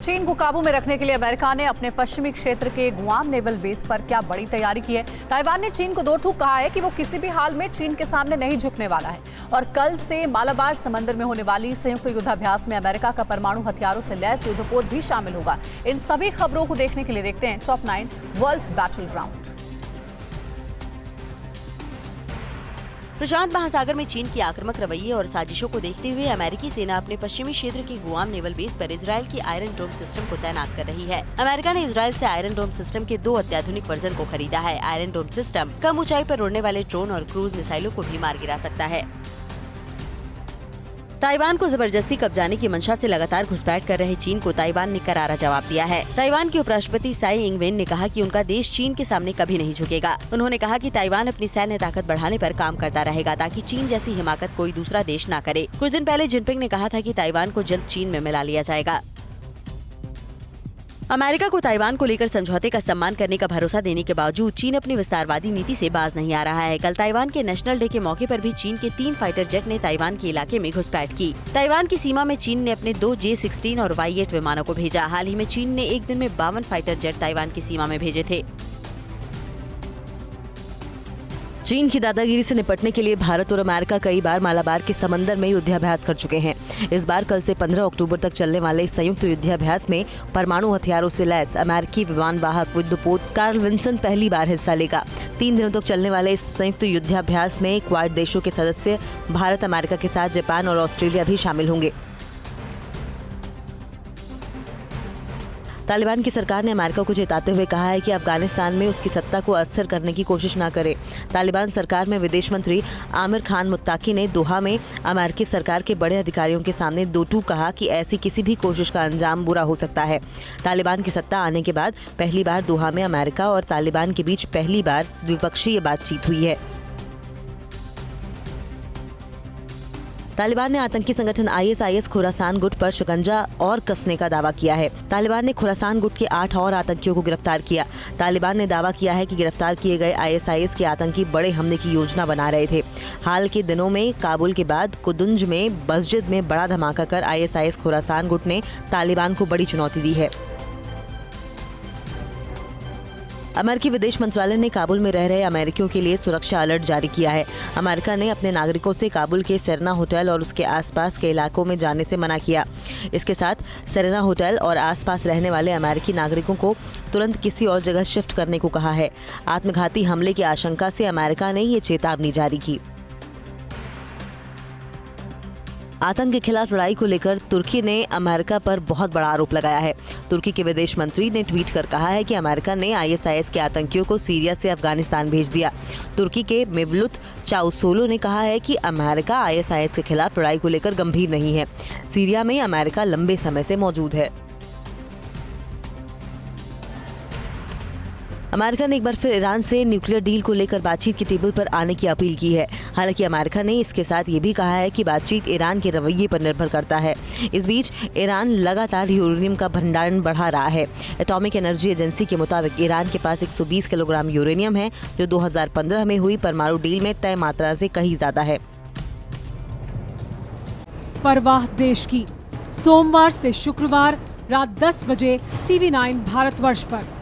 चीन को काबू में रखने के लिए अमेरिका ने अपने पश्चिमी क्षेत्र के गुआम नेवल बेस पर क्या बड़ी तैयारी की है। ताइवान ने चीन को दो टूक कहा है कि वो किसी भी हाल में चीन के सामने नहीं झुकने वाला है और कल से मालाबार समंदर में होने वाली संयुक्त युद्धाभ्यास में अमेरिका का परमाणु हथियारों से लैस युद्धपोत भी शामिल होगा। इन सभी खबरों को देखने के लिए देखते हैं टॉप 9 वर्ल्ड बैटल ग्राउंड। प्रशांत महासागर में चीन की आक्रामक रवैये और साजिशों को देखते हुए अमेरिकी सेना अपने पश्चिमी क्षेत्र के गुआम नेवल बेस पर इजरायल की आयरन डोम सिस्टम को तैनात कर रही है। अमेरिका ने इजरायल से आयरन डोम सिस्टम के 2 अत्याधुनिक वर्जन को खरीदा है। आयरन डोम सिस्टम कम ऊंचाई पर उड़ने वाले ड्रोन और क्रूज मिसाइलों को भी मार गिरा सकता है। ताइवान को जबरदस्ती कब्जाने की मंशा से लगातार घुसपैठ कर रहे चीन को ताइवान ने करारा जवाब दिया है। ताइवान के उपराष्ट्रपति साई इंग-वेन ने कहा कि उनका देश चीन के सामने कभी नहीं झुकेगा। उन्होंने कहा कि ताइवान अपनी सैन्य ताकत बढ़ाने पर काम करता रहेगा ताकि चीन जैसी हिमाकत कोई दूसरा देश न करे। कुछ दिन पहले जिनपिंग ने कहा था कि ताइवान को जल्द चीन में मिला लिया जाएगा। अमेरिका को ताइवान को लेकर समझौते का सम्मान करने का भरोसा देने के बावजूद चीन अपनी विस्तारवादी नीति से बाज नहीं आ रहा है। कल ताइवान के नेशनल डे के मौके पर भी चीन के 3 फाइटर जेट ने ताइवान के इलाके में घुसपैठ की। ताइवान की सीमा में चीन ने अपने 2 J-16 और Y-8 विमानों को भेजा। हाल ही में चीन ने एक दिन में 52 फाइटर जेट ताइवान की सीमा में भेजे थे। चीन की दादागिरी से निपटने के लिए भारत और अमेरिका कई बार मालाबार के समंदर में युद्धाभ्यास कर चुके हैं। इस बार कल से 15 अक्टूबर तक चलने वाले इस संयुक्त युद्धाभ्यास में परमाणु हथियारों से लैस अमेरिकी विमान वाहक युद्धपोत कार्ल विन्सन पहली बार हिस्सा लेगा। 3 दिनों तक चलने वाले इस संयुक्त युद्धाभ्यास में क्वाड देशों के सदस्य भारत, अमेरिका के साथ जापान और ऑस्ट्रेलिया भी शामिल होंगे। तालिबान की सरकार ने अमेरिका को चेताते हुए कहा है कि अफगानिस्तान में उसकी सत्ता को अस्थिर करने की कोशिश न करे। तालिबान सरकार में विदेश मंत्री आमिर खान मुत्ताकी ने दोहा में अमेरिकी सरकार के बड़े अधिकारियों के सामने दो टूक कहा कि ऐसी किसी भी कोशिश का अंजाम बुरा हो सकता है। तालिबान की सत्ता आने के बाद पहली बार दोहा में अमेरिका और तालिबान के बीच पहली बार द्विपक्षीय बातचीत हुई है। तालिबान ने आतंकी संगठन ISIS खुरासान गुट पर शिकंजा और कसने का दावा किया है। तालिबान ने खुरासान गुट के 8 और आतंकियों को गिरफ्तार किया। तालिबान ने दावा किया है कि गिरफ्तार किए गए ISIS के आतंकी बड़े हमले की योजना बना रहे थे। हाल के दिनों में काबुल के बाद कुदुंज में मस्जिद में बड़ा धमाका कर ISIS खुरासान गुट ने तालिबान को बड़ी चुनौती दी है। अमेरिकी विदेश मंत्रालय ने काबुल में रह रहे अमेरिकियों के लिए सुरक्षा अलर्ट जारी किया है। अमेरिका ने अपने नागरिकों से काबुल के सेरेना होटल और उसके आसपास के इलाकों में जाने से मना किया। इसके साथ सेरेना होटल और आसपास रहने वाले अमेरिकी नागरिकों को तुरंत किसी और जगह शिफ्ट करने को कहा है। आत्मघाती हमले की आशंका से अमेरिका ने ये चेतावनी जारी की। आतंक के खिलाफ लड़ाई को लेकर तुर्की ने अमेरिका पर बहुत बड़ा आरोप लगाया है। तुर्की के विदेश मंत्री ने ट्वीट कर कहा है कि अमेरिका ने ISIS के आतंकियों को सीरिया से अफगानिस्तान भेज दिया। तुर्की के मेवलुत चाउसोलो ने कहा है कि अमेरिका ISIS के खिलाफ लड़ाई को लेकर गंभीर नहीं है। सीरिया में अमेरिका लंबे समय से मौजूद है। अमेरिका ने एक बार फिर ईरान से न्यूक्लियर डील को लेकर बातचीत की टेबल पर आने की अपील की है। हालांकि अमेरिका ने इसके साथ ये भी कहा है कि बातचीत ईरान के रवैये पर निर्भर करता है। इस बीच ईरान लगातार यूरेनियम का भंडारण बढ़ा रहा है। एटॉमिक एनर्जी एजेंसी के मुताबिक ईरान के पास 120 किलोग्राम यूरेनियम है, जो 2015 में हुई परमाणु डील में तय मात्रा से कहीं ज्यादा है। परवाह देश की, सोमवार से शुक्रवार रात 10 बजे TV9 भारतवर्ष पर।